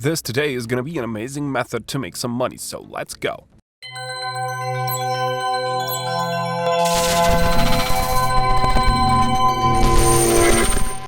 This today is gonna be an amazing method to make some money, so let's go.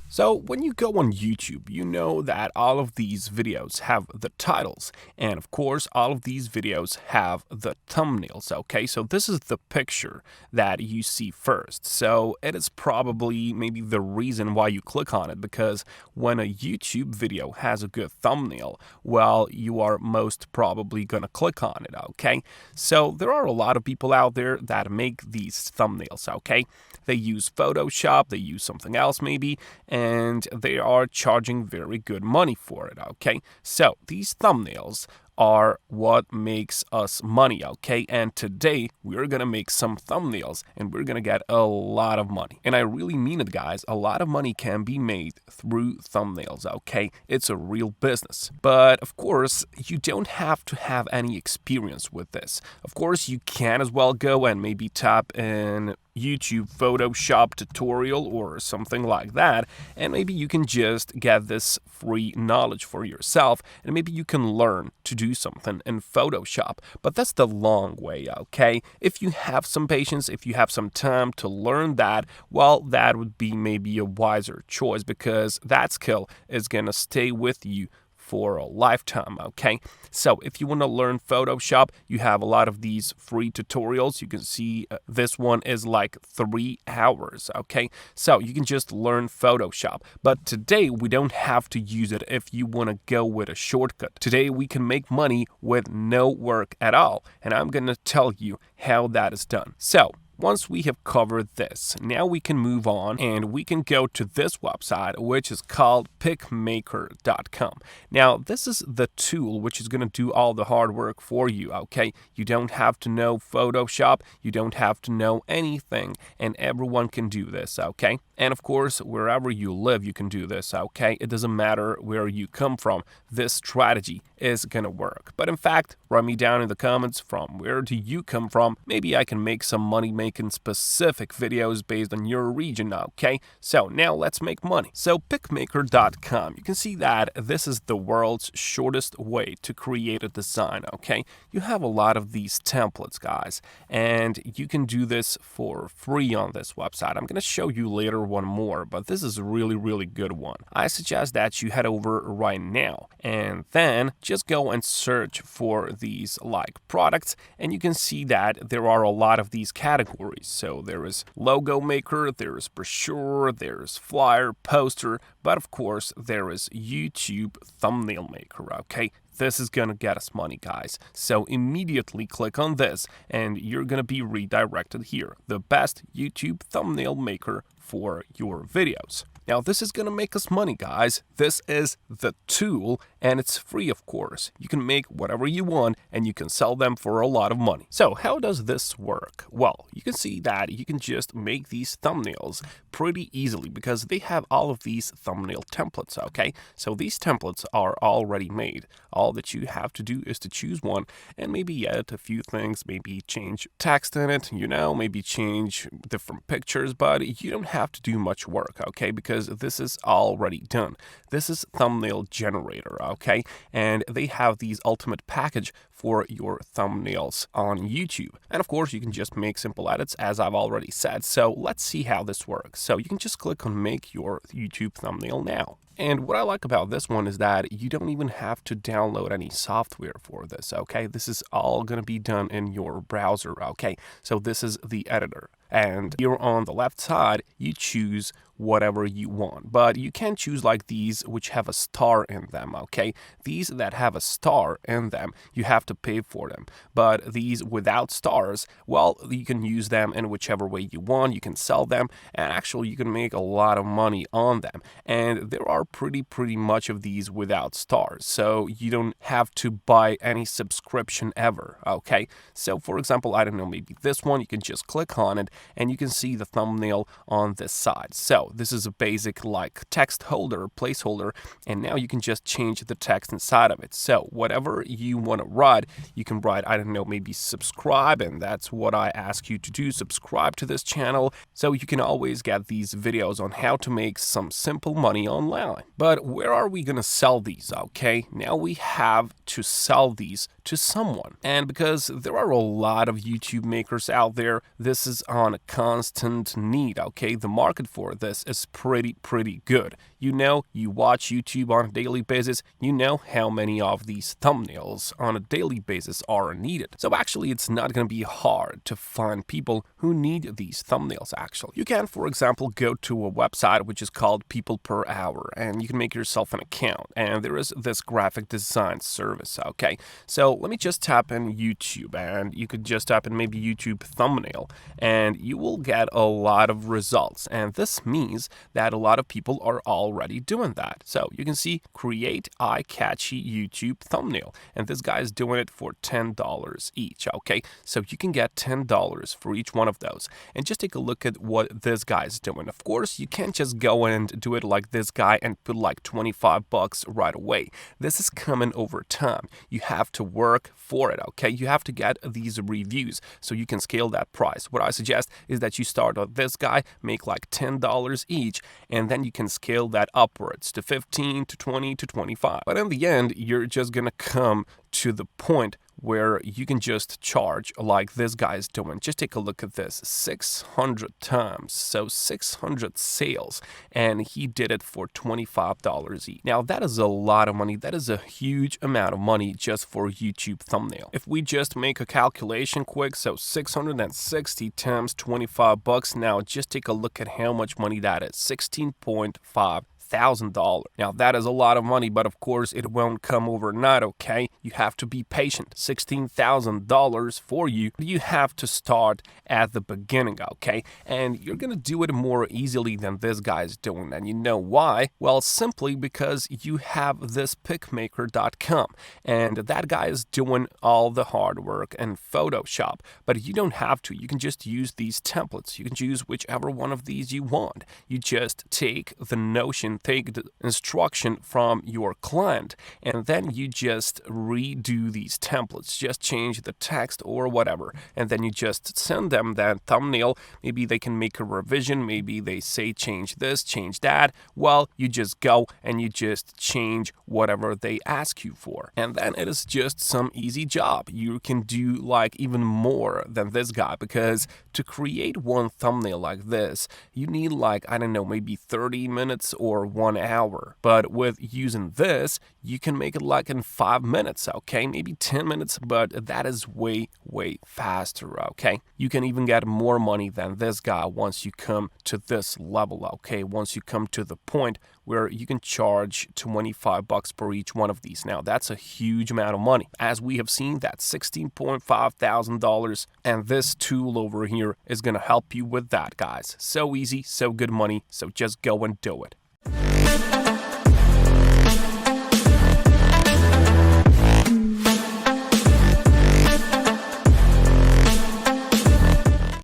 So when you go on YouTube, you know that all of these videos have the titles, and of course all of these videos have the thumbnails, okay? So this is the picture that you see first. So it is probably maybe the reason why you click on it, because when a YouTube video has a good thumbnail, well, you are most probably gonna click on it, okay? So there are a lot of people out there that make these thumbnails, okay? They use Photoshop, they use something else maybe, and they are charging very good money for it, okay? So these thumbnails are what makes us money, okay? And today we're gonna make some thumbnails and we're gonna get a lot of money. And I really mean it, guys. A lot of money can be made through thumbnails, okay? It's a real business. But of course, you don't have to have any experience with this. Of course, you can as well go and maybe type in YouTube Photoshop tutorial or something like that, and maybe you can just get this free knowledge for yourself, and maybe you can learn to do something in Photoshop. But that's the long way, okay? If you have some patience, if you have some time to learn that, well, that would be maybe a wiser choice, because that skill is gonna stay with you for a lifetime, okay? So if you want to learn Photoshop, you have a lot of these free tutorials. You can see this one is like 3 hours, okay? So you can just learn Photoshop. But today we don't have to use it if you want to go with a shortcut. Today we can make money with no work at all, and I'm going to tell you how that is done. So once we have covered this, now we can move on and we can go to this website, which is called PicMaker.com. Now, this is the tool which is going to do all the hard work for you, okay? You don't have to know Photoshop, you don't have to know anything, and everyone can do this, okay? And of course, wherever you live, you can do this, okay? It doesn't matter where you come from, this strategy is going to work. But in fact, write me down in the comments, from where do you come from? Maybe I can make some money making specific videos based on your region, okay? So now let's make money. So PicMaker.com, you can see that this is the world's shortest way to create a design, okay? You have a lot of these templates, guys, and you can do this for free on this website. I'm going to show you later one more, but this is a really good one. I suggest that you head over right now and then just go and search for these like products, and you can see that there are a lot of these categories. So there is logo maker, there is brochure, there is flyer, poster, but of course there is YouTube thumbnail maker, okay? This is going to get us money, guys. So immediately click on this and you're going to be redirected here. The best YouTube thumbnail maker for your videos. Now, this is going to make us money, guys. This is the tool, and it's free, of course. You can make whatever you want, and you can sell them for a lot of money. So how does this work? Well, you can see that you can just make these thumbnails pretty easily, because they have all of these thumbnail templates, okay? So these templates are already made. All that you have to do is to choose one and maybe edit a few things, maybe change text in it, maybe change different pictures, but you don't have to do much work, okay? Because this is already done. This is Thumbnail Generator, okay? And they have these ultimate package for your thumbnails on YouTube. And of course, you can just make simple edits, as I've already said. So let's see how this works. So you can just click on Make Your YouTube Thumbnail Now. And what I like about this one is that you don't even have to download any software for this, okay? This is all going to be done in your browser, okay? So this is the editor. And here on the left side, you choose whatever you want. But you can choose like these which have a star in them, okay? These that have a star in them, you have to pay for them. But these without stars, well, you can use them in whichever way you want. You can sell them, and actually you can make a lot of money on them. And there are pretty much of these without stars, so you don't have to buy any subscription ever, okay? So for example, I don't know, maybe this one, you can just click on it and you can see the thumbnail on this side. So So this is a basic like text holder, placeholder, and now you can just change the text inside of it. So whatever you want to write, you can write, I don't know, maybe subscribe, and that's what I ask you to do, subscribe to this channel, so you can always get these videos on how to make some simple money online. But where are we going to sell these? Okay, now we have to sell these to someone. And because there are a lot of YouTube makers out there, this is on a constant need, okay? The market for this is pretty good. You know, you watch YouTube on a daily basis, you know how many of these thumbnails on a daily basis are needed. So actually, it's not going to be hard to find people who need these thumbnails, actually. You can, for example, go to a website which is called People Per Hour, and you can make yourself an account, and there is this graphic design service, okay? So let me just tap in YouTube, and you could just tap in maybe YouTube thumbnail, and you will get a lot of results, and this means that a lot of people are already doing that. So you can see create eye-catchy YouTube thumbnail, and this guy is doing it for $10 each, okay? So you can get $10 for each one of those, and just take a look at what this guy is doing. Of course, you can't just go and do it like this guy and put like 25 bucks right away. This is coming over time. You have to work for it, okay? You have to get these reviews so you can scale that price. What I suggest is that you start with this guy, make like $10 each, and then you can scale that upwards to 15 to 20 to 25. But in the end, you're just gonna come to the point where you can just charge like this guy is doing. Just take a look at this, 600 times, so 600 sales, and he did it for $25 each. Now that is a lot of money. That is a huge amount of money just for YouTube thumbnail. If we just make a calculation quick, so 660 times 25 bucks. Now just take a look at how much money that is, $16,500. Now that is a lot of money, but of course it won't come overnight, okay? You have to be patient. $16,000 for you. You have to start at the beginning, okay? And you're gonna do it more easily than this guy is doing. And you know why? Well, simply because you have this PicMaker.com, and that guy is doing all the hard work in Photoshop. But you don't have to. You can just use these templates. You can choose whichever one of these you want. You just take the Notion, take the instruction from your client, and then you just redo these templates. Just change the text or whatever, and then you just send them that thumbnail. Maybe they can make a revision, maybe they say change this, change that. Well, you just go and you just change whatever they ask you for, and then it is just some easy job. You can do like even more than this guy, because to create one thumbnail like this, you need like, I don't know, maybe 30 minutes or 1 hour. But with using this, you can make it like in 5 minutes, okay? Maybe 10 minutes, but that is way faster, okay? You can even get more money than this guy once you come to this level, okay? Once you come to the point where you can charge 25 bucks per each one of these. Now, that's a huge amount of money. As we have seen, that's $16,500, and this tool over here is going to help you with that, guys. So easy, so good money, so just go and do it.